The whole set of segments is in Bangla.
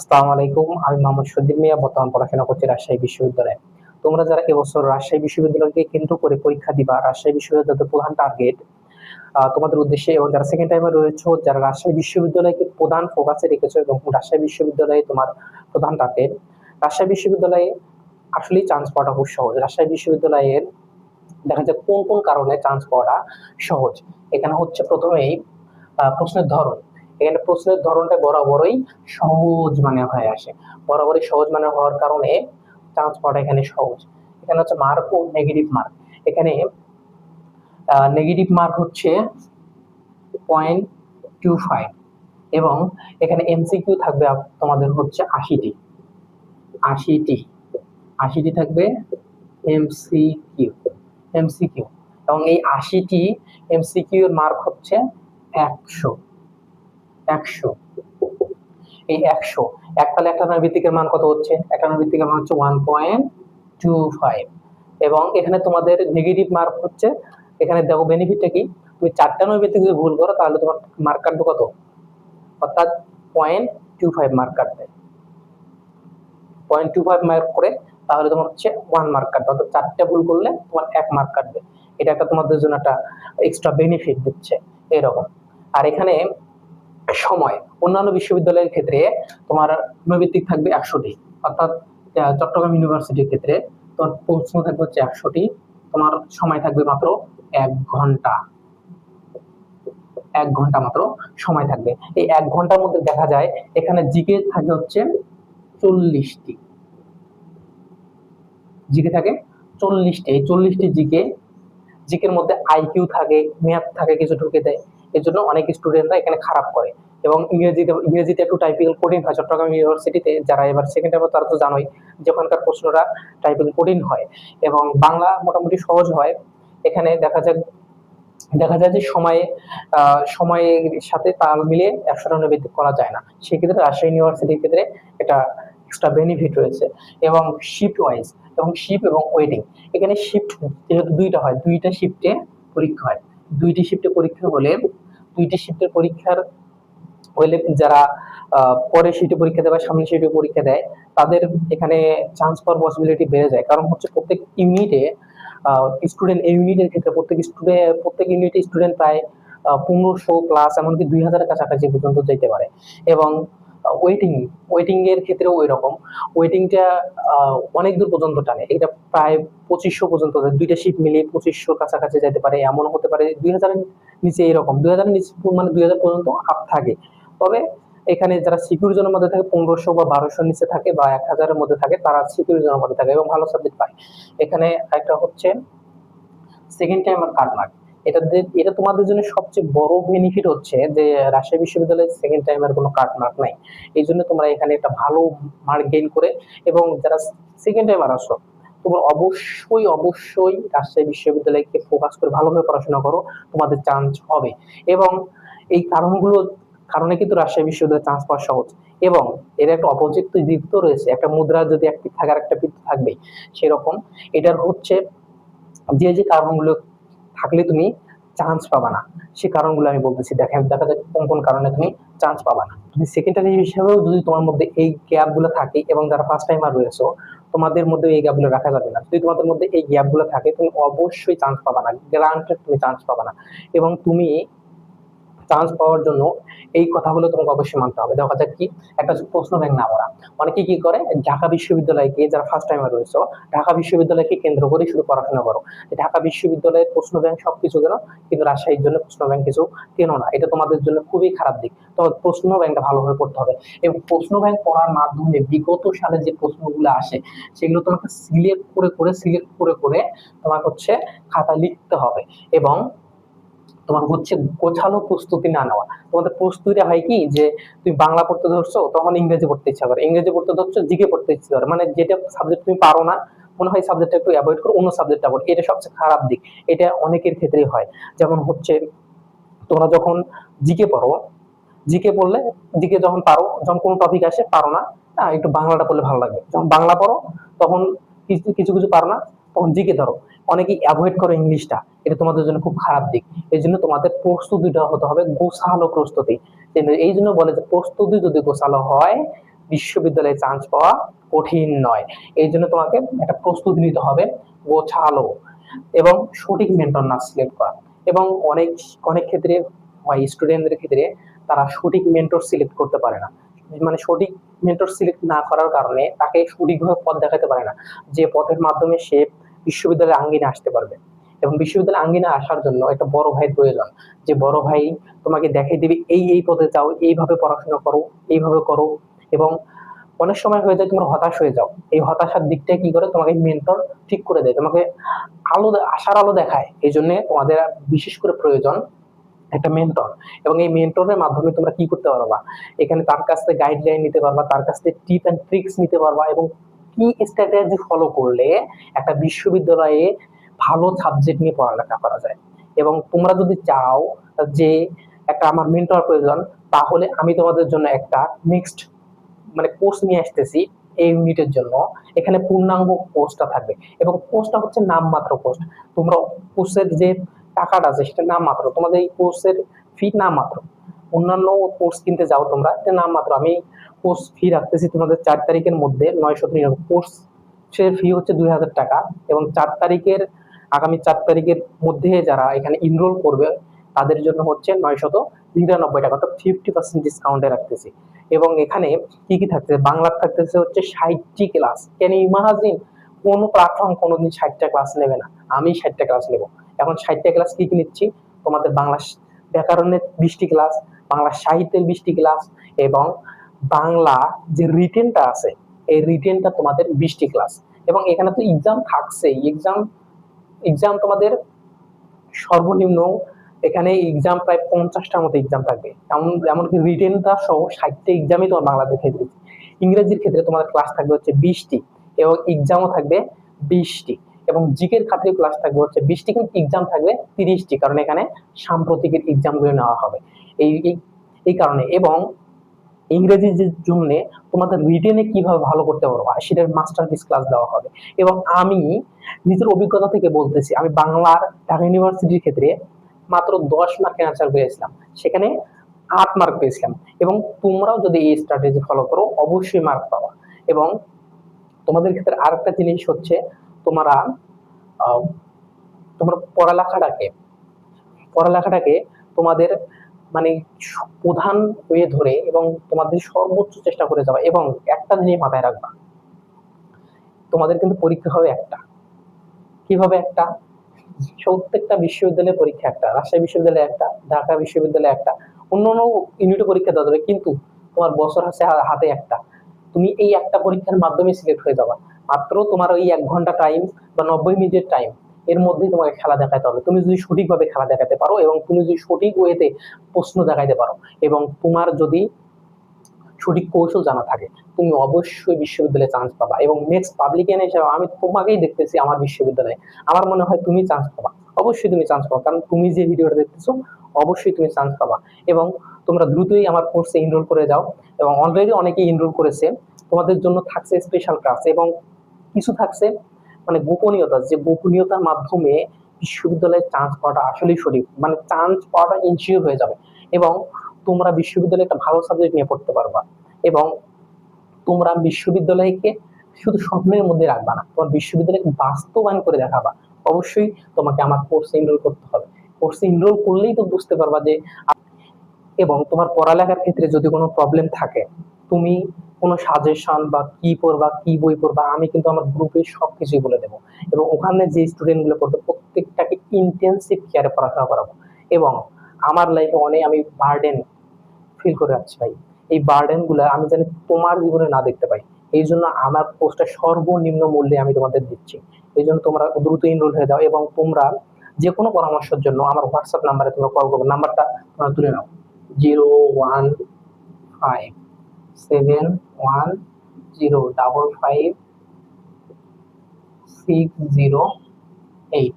আসসালামু আলাইকুম। আমি মোহাম্মদ সজীব মিয়া, বর্তমান পড়াশোনা করছি রাজশাহী বিশ্ববিদ্যালয়ে। তোমরা যারা এবছর রাজশাহী বিশ্ববিদ্যালয়কে কেন্দ্র করে পরীক্ষা দিবা, রাজশাহী বিশ্ববিদ্যালয়ের প্রধান টার্গেট তোমাদের উদ্দেশ্যে, এবং যারা সেকেন্ড টাইমে রয়েছে, যারা রাজশাহী বিশ্ববিদ্যালয়কে প্রধান ফোকাসে রেখেছো এবং রাজশাহী বিশ্ববিদ্যালয়ে তোমার প্রধান টার্গেট, রাজশাহী বিশ্ববিদ্যালয়ে আসলেই চান্স পাওয়াটা খুব সহজ। রাজশাহী বিশ্ববিদ্যালয়ের দেখা যায় কোন কোন কারণে চান্স পাওয়াটা সহজ। এখানে হচ্ছে প্রথমেই প্রশ্নের ধরন। এখানে প্রশ্নের ধরনটা বরাবরই সহজ মানে হয়ে আসে। বরাবরই সহজ মানে হওয়ার কারণে চান্স পাওয়াটা এখানে সহজ। এখানে হচ্ছে মার্ক ও নেগেটিভ মার্ক। এখানে নেগেটিভ মার্ক হচ্ছে 0.25 এবং এখানে এমসিকিউ থাকবে তোমাদের হচ্ছে 80টি। 80টি 80টি থাকবে এমসিকিউ। এমসিকিউ এবং এই 80টি এমসিকিউ এর মার্ক হচ্ছে 100। 100 এই 100 এককালে একটা নৈর্ভিত্তিকের মান কত হচ্ছে? একটা নৈর্ভিত্তিকের মান হচ্ছে 1.25 এবং এখানে তোমাদের নেগেটিভ মার্ক হচ্ছে, এখানে দেখো বেনিফিটটা কি, তুমি 4টা নৈর্ভিত্তিক যদি ভুল করো তাহলে তোমার মার্ক কাটবে কত, অর্থাৎ 0.25 মার্ক কাটবে। 0.25 মার্ক করে তাহলে তোমার হচ্ছে 1 মার্ক কাটবে, অর্থাৎ 4টা ভুল করলে তোমার 1 মার্ক কাটবে। এটা একটা তোমাদের জন্য একটা এক্সট্রা বেনিফিট দিচ্ছে এরকম। আর এখানে সময়, অন্যান্য বিশ্ববিদ্যালয়ের ক্ষেত্রে তোমার নৈর্ভিত্তিক থাকবে 100টি, অর্থাৎ চট্টগ্রাম ইউনিভার্সিটির ক্ষেত্রে তোমার প্রশ্ন থাকবে হচ্ছে 100টি, তোমার সময় থাকবে মাত্র 1 ঘন্টা। 1 ঘন্টা মাত্র সময় থাকবে। এই 1 ঘন্টার মধ্যে দেখা যায় এখানে জিকে থাকে হচ্ছে 40টি। জিকে থাকে 40টি। এই 40টি জিকের মধ্যে আইকিউ থাকে, ম্যাথ থাকে, কিছু ঢুকে দেয়। এর জন্য অনেক স্টুডেন্টরা এখানে খারাপ করে। এবং ইংরেজিতে একটু টাইপিং কঠিন হয় চট্টগ্রাম ইউনিভার্সিটিতে। যারা এবার সেকেন্ড টাইমে, তারা তো জানোই যে ওখানকার প্রশ্নটা টাইপিং কঠিন হয় এবং বাংলা মোটামুটি সহজ হয়। এখানে দেখা যায় যে সময়ের সাথে তাল মিলিয়ে 100টা নৈর্ভিত্তিক করা যায় না। সেক্ষেত্রে রাজশাহী ইউনিভার্সিটির ক্ষেত্রে এটা এক্সট্রা বেনিফিট রয়েছে। এবং শিফট ওয়াইজ এবং শিফট এবং ওয়েটিং, এখানে শিফট যেহেতু দুইটা হয়, দুইটা শিফটে পরীক্ষা হয়। দুইটি শিফটে পরীক্ষা হলে, দুইটি শিফটের পরীক্ষার হলে যারা পরে শিটে পরীক্ষা দেয় বা সামনে শিটে পরীক্ষা দেয়, তাদের এখানে চান্স পাওয়ার পসিবিলিটি বেড়ে যায়। কারণ হচ্ছে প্রত্যেক ইউনিটে স্টুডেন্ট, এই ইউনিটের ক্ষেত্রে প্রত্যেক ইউনিটে স্টুডেন্ট প্রায় 1500 প্লাস, এমনকি 2000-এর কাছাকাছি পর্যন্ত যেতে পারে। এবং ওয়েটিং এর ক্ষেত্রেও ওই রকম। ওয়েটিংটা অনেক দূর পর্যন্ত টানে, এটা প্রায় 2500 পর্যন্ত, দুইটা শিফট মিলিয়ে 2500 কাছাকাছি যেতে পারে, এমন হতে পারে 2000-এর নিচে, এরকম 2000-এর নিচে মানে 2000 পর্যন্ত আপ থাকে। তবে এখানে যারা সিকিউর জোনের মধ্যে থাকে, 1500 বা 1200-র নিচে থাকে বা 1000-এর মধ্যে থাকে, তারা সিকিউর জোনের মধ্যে থাকে এবং ভালো সাবজেক্ট পায়। এখানে একটা হচ্ছে সেকেন্ড টাইম আর কাট মার্ক। এটা তোমাদের জন্য সবচেয়ে বড় বেনিফিট হচ্ছে যে রাজশাহী বিশ্ববিদ্যালয়ে সেকেন্ড টাইমের কোনো কাট মার্ক নাই। এই জন্য তোমরা এখানে একটা ভালো মার্ক গেইন করে, এবং যারা সেকেন্ড টাইমার আসো, তোমরা অবশ্যই রাজশাহী বিশ্ববিদ্যালয়কে ফোকাস করে ভালোভাবে পড়াশোনা করো, তোমাদের চান্স হবে। এবং এই কারণে কিন্তু রাজশাহী বিশ্ববিদ্যালয়ে চান্স পাওয়া সহজ। এবং এর একটা অপোজিট দিক তো রয়েছে, একটা মুদ্রা যদি এক পিঠ থাকে আর একটা পিঠ থাকবেই, সেরকম এটার হচ্ছে যে কারণগুলো থাকলে তুমি চান্স পাবা না, সে কারণগুলো আমি বলতেছি। দেখা যায় কোন কোন কারণে তুমি চান্স পাবা না। তুমি সেকেন্ডারি হিসেবেও যদি তোমার মধ্যে এই গ্যাপ গুলো থাকে, এবং যারা ফার্স্ট টাইমার রয়েছে তোমাদের মধ্যে এই গ্যাপ গুলো রাখা যাবে না। যদি তোমাদের মধ্যে এই গ্যাপ গুলো থাকে, তুমি অবশ্যই চান্স পাবা না, গ্যারান্টেড তুমি চান্স পাবা না। এবং তুমি চান্স পাওয়ার জন্য এই কথাগুলো তোমাকে অবশ্যই মানতে হবে। দেখা যাক কি, একটা প্রশ্ন ব্যাংক না করা। অনেকে কি করে, ঢাকা বিশ্ববিদ্যালয়কে, যারা ফার্স্ট টাইমার রয়েছে, ঢাকা বিশ্ববিদ্যালয়কে কেন্দ্র করে শুধু পড়াশোনা করো। ঢাকা বিশ্ববিদ্যালয়ের প্রশ্ন ব্যাংক সবকিছু কেন, কিন্তু রাজশাহীর জন্য প্রশ্ন ব্যাংক কিছু কেন না। এটা তোমাদের জন্য খুবই খারাপ দিক। তোমার প্রশ্ন ব্যাংকটা ভালোভাবে পড়তে হবে, এবং প্রশ্ন ব্যাংক পড়ার মাধ্যমে বিগত সালে যে প্রশ্নগুলো আসে সেগুলো তোমাকে সিলেক্ট করে তোমাকে হচ্ছে খাতা লিখতে হবে। এবং তোমার হচ্ছে গোছালো প্রস্তুতি না নেওয়া। তোমাদের প্রস্তুতিটা হয় কি, যে তুমি বাংলা পড়তে ধরছো, তখন ইংরেজি পড়তে ইচ্ছা করে, ইংরেজি পড়তে ধরছো, জিকে পড়তে ইচ্ছা করে, মানে যেটা সাবজেক্ট তুমি পারো না, মনে হয় সাবজেক্টটা একটু অ্যাভয়েড করো, অন্য সাবজেক্টটা পড়ো। এটা সবচেয়ে খারাপ দিক। এটা অনেকের ক্ষেত্রেই হয়। যেমন হচ্ছে তোমরা যখন জিকে পড়ো, জিকে পড়লে, জিকে যখন পারো, যখন কোনো টপিক আসে পারো না, একটু বাংলাটা পড়লে ভালো লাগবে। যখন বাংলা পড়ো তখন কিছু কিছু কিছু পারো না, তখন জিকে ধরো। অনেকেই অ্যাভয়েড করো ইংলিশটা, এটা তোমাদের জন্য খুব খারাপ দিক। এই জন্য তোমাদের প্রস্তুতিটা হতে হবে গোছালো প্রস্তুতি। এই জন্য বলে যে প্রস্তুতি যদি গোছালো হয়, বিশ্ববিদ্যালয়ে চান্স পাওয়া কঠিন নয়। এই জন্য তোমাকে একটা প্রস্তুতি নিতে হবে গোছালো এবং সঠিক মেন্টর না সিলেক্ট করা। এবং অনেক অনেক ক্ষেত্রে হয় স্টুডেন্টদের ক্ষেত্রে তারা সঠিক মেন্টর সিলেক্ট করতে পারে না, মানে সঠিক মেন্টর সিলেক্ট না করার কারণে তাকে সঠিকভাবে পথ দেখাতে পারে না, যে পথের মাধ্যমে সে বিশ্ববিদ্যালয়ের আঙ্গিনে আসতে পারবে। এবং বিশ্ববিদ্যালয়ের আঙ্গিনে আসার জন্য একটা বড় ভাইয়ের প্রয়োজন, যে বড় ভাই তোমাকে দেখাই দিবে এই পথে যাও, এইভাবে পড়াশোনা করো, এইভাবে করো। এবং অনেক সময় হয়ে যায় তোমরা হতাশ হয়ে যাও, এই হতাশার দিকটা কি করে তোমাকে মেন্টর ঠিক করে দেয়, তোমাকে আশার আলো দেখায়। এই জন্য তোমাদের বিশেষ করে প্রয়োজন একটা মেন্টর। এবং এই মেন্টরের মাধ্যমে তোমরা কি করতে পারবা, এখানে তার কাছ থেকে গাইডলাইন নিতে পারবা, তার কাছ থেকে টিপ অ্যান্ড ট্রিক্স নিতে পারবা, এবং কি স্ট্র্যাটেজি ফলো করলে একটা বিশ্ববিদ্যালয়ে ভালো সাবজেক্ট নিয়ে পড়ালেখা করা যায়। এবং তোমরা যদি চাও যে একটা আমার মেন্টর প্রয়োজন, তাহলে আমি তোমাদের জন্য একটা নেক্সট মানে কোর্স নিয়ে আসতেছি এই ইউনিটের জন্য। এখানে পূর্ণাঙ্গ কোর্সটা থাকবে, এবং কোর্সটা হচ্ছে নামমাত্র কোর্স। তোমরা কোর্সের যে টাকাটা আছে সেটা নামমাত্র, তোমাদের এই কোর্সের ফি নামমাত্র। অন্যান্য কোর্স কিনতে যাও তোমরা, এটা নামমাত্র। আমি কোর্স ফি রাখতেছি তোমাদের 4 তারিখের মধ্যে 999। কোর্সের ফি হচ্ছে 2000 টাকা। এবং আগামী 4 তারিখের মধ্যে যারা এখানে ইনরোল করবে তাদের জন্য হচ্ছে 999 টাকা, অর্থাৎ 50% ডিসকাউন্টে রাখতেছি। এবং এখানে কি কি থাকতেছে, বাংলা থাকতেছে হচ্ছে 60টি ক্লাস। ক্যান ইউ ইমাজিন, কোনো প্ল্যাটফর্ম কোনোদিন 60টা ক্লাস নেবে না, আমি 60টা ক্লাস নেব। এখন 60টা ক্লাস কি কি নিচ্ছি, তোমাদের বাংলা ব্যাকরণের 20টি ক্লাস, বাংলা সাহিত্যের 20টি ক্লাস, এবং বাংলা যে রিটেনটা আছে এই রিটেনটা তোমাদের 20টি ক্লাস। এবং এখানে তো এক্সাম থাকছেই, এক্সাম তোমাদের সর্বনিম্ন এখানে এক্সাম প্রায় 50টার মতো এক্সাম থাকবে। এমনকি রিটেনটা সহ 60টা এক্সামই তোমার বাংলাতে ক্ষেত্রে। ইংরেজির ক্ষেত্রে তোমাদের ক্লাস থাকবে হচ্ছে 20টি, এবং এক্সামও থাকবে 20টি। এবং জিকের ক্ষেত্রে ক্লাস থাকবে হচ্ছে 20টি, কিন্তু এক্সাম থাকবে 30টি, কারণ এখানে সাম্প্রতিকের এক্সামগুলো নেওয়া হবে এই এই কারণে। এবং ইংরেজির জন্য তোমাদের রিটেনে কিভাবে ভালো করতে পারবো সেটার মাস্টার পিস ক্লাস দেওয়া হবে। এবং আমি নিজের অভিজ্ঞতা থেকে বলতেছি, আমি বাংলার ঢাকা ইউনিভার্সিটির ক্ষেত্রে মাত্র 10 মার্কের অ্যান্সার পেয়েছিলাম, সেখানে 8 মার্ক পেয়েছিলাম। এবং তোমরাও যদি এই স্ট্র্যাটেজি ফলো করো অবশ্যই মার্ক পাবা। এবং তোমাদের ক্ষেত্রে আরেকটা জিনিস হচ্ছে, তোমরা তোমরা পড়ালেখাটাকে তোমাদের মানে প্রধান হয়ে ধরে এবং তোমাদের সর্বোচ্চ চেষ্টা করে যাওয়া। এবং একটা জিনিস মাথায় রাখবা, তোমাদের কিন্তু পরীক্ষা হবে একটা। কিভাবে একটা, প্রত্যেকটা বিশ্ববিদ্যালয়ের পরীক্ষা একটা, রাজশাহী বিশ্ববিদ্যালয়ে একটা, ঢাকা বিশ্ববিদ্যালয়ে একটা, অন্যান্য ইউনিটে পরীক্ষা দেওয়া যাবে, কিন্তু তোমার বছর আছে হাতে একটা। তুমি এই একটা পরীক্ষার মাধ্যমে সিলেক্ট হয়ে যাবা। মাত্র তোমার ওই 1 ঘন্টা টাইম বা 90 মিনিটের টাইম, এর মধ্যেই তোমাকে খেলা দেখাতে হবে। তুমি যদি সঠিকভাবে খেলা দেখাতে পারো, এবং তুমি যদি সঠিক ওয়েতে প্রশ্ন দেখাইতে পারো, এবং তোমার যদি সঠিক কৌশল জানা থাকে, তুমি অবশ্যই বিশ্ববিদ্যালয়ে চান্স পাবা। এবং নেক্সট পাবলিকান হিসেবে আমি তোমাকেই দেখতেছি আমার বিশ্ববিদ্যালয়ে, আমার মনে হয় তুমি চান্স পাবা, অবশ্যই তুমি চান্স পাবা, কারণ তুমি যে ভিডিওটা দেখতেছো অবশ্যই তুমি চান্স পাবা। এবং তোমরা দ্রুতই আমার কোর্সে এনরোল করে যাও, এবং অলরেডি অনেকেই এনরোল করেছে। তোমাদের জন্য থাকছে স্পেশাল ক্লাস, এবং কিছু থাকছে মানে গোপনীয়তা, যে গোপনীয়তার মাধ্যমে বিশ্ববিদ্যালয়ে চান্স পাওয়াটা আসলেই সঠিক, মানে চান্স পাওয়াটা ইনশিওর হয়ে যাবে। এবং তোমরা বিশ্ববিদ্যালয়ে একটা ভালো সাবজেক্ট নিয়ে পড়তে পারবা। এবং তোমরা বিশ্ববিদ্যালয়কে শুধু স্বপ্নের মধ্যে রাখবা না, তোমার বিশ্ববিদ্যালয়কে বাস্তবায়ন করে দেখাবা। অবশ্যই তোমাকে আমার কোর্সে এনরোল করতে হবে। কোর্সে এনরোল করলেই তো বুঝতে পারবা যে, এবং তোমার পড়ালেখার ক্ষেত্রে যদি কোনো প্রবলেম থাকে, তুমি কোনো সাজেশন বা কি পড়বা, কি বই পড়বা, আমি কিন্তু আমার গ্রুপে সবকিছুই বলে দেবো। এবং ওখানে যে স্টুডেন্ট গুলো পড়বে প্রত্যেকটাকে ইন্টেন্সিভ কেয়ারে পড়াশোনা করাবো। এবং আমার লাইফে অনেক আমি বার্ডেন ফিল করে যাচ্ছি ভাই, এই বার্ডেন গুলো আমি জানি তোমার জীবনে না দেখতে পাই। এই জন্য আমার কোর্সটা সর্বনিম্ন মূল্যে আমি তোমাদের দিচ্ছি। এই জন্য তোমরা দ্রুত এনরোল হয়ে যাও। এবং তোমরা যে কোনো পরামর্শের জন্য আমার হোয়াটসঅ্যাপ নাম্বারে তোমরা কল করবে, নাম্বারটা তোমরা তুলে নাও, 01571505608।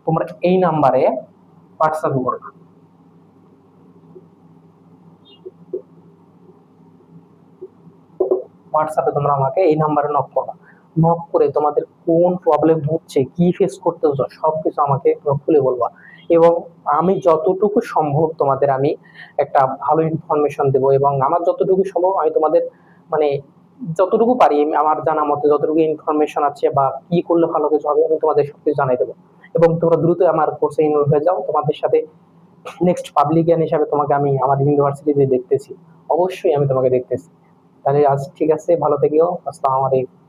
তোমরা এই নাম্বারে হোয়াটসঅ্যাপ করবে। হোয়াটসঅ্যাপে তোমরা আমাকে এই নাম্বারে নক করবা। নক করে তোমাদের কোন প্রবলেম হচ্ছে, কি ফেস করতে হচ্ছে, সবকিছু আমাকে খুলে বলবা। এবং আমি যতটুকু সম্ভব তোমাদের আমি একটা ভালো ইনফরমেশন দেবো, এবং আমার যতটুকু সম্ভব আমি তোমাদের মানে যতটুকু পারি আমার জানা মতে যতটুকু ইনফরমেশন আছে বা কি করলে ভালো কিছু হবে আমি তোমাদের সবকিছু জানাই দেবো। এবং তোমরা দ্রুত আমার কোর্সে ইনরোল হয়ে যাও, তোমাদের সাথে নেক্সট পাবলিকিয়ান হিসাবে তোমাকে আমি আমার ইউনিভার্সিটিতে দেখতেছি, অবশ্যই আমি তোমাকে দেখতেছি। তাহলে আজ ঠিক আছে, ভালো থেকেও, আসসালামু আলাইকুম।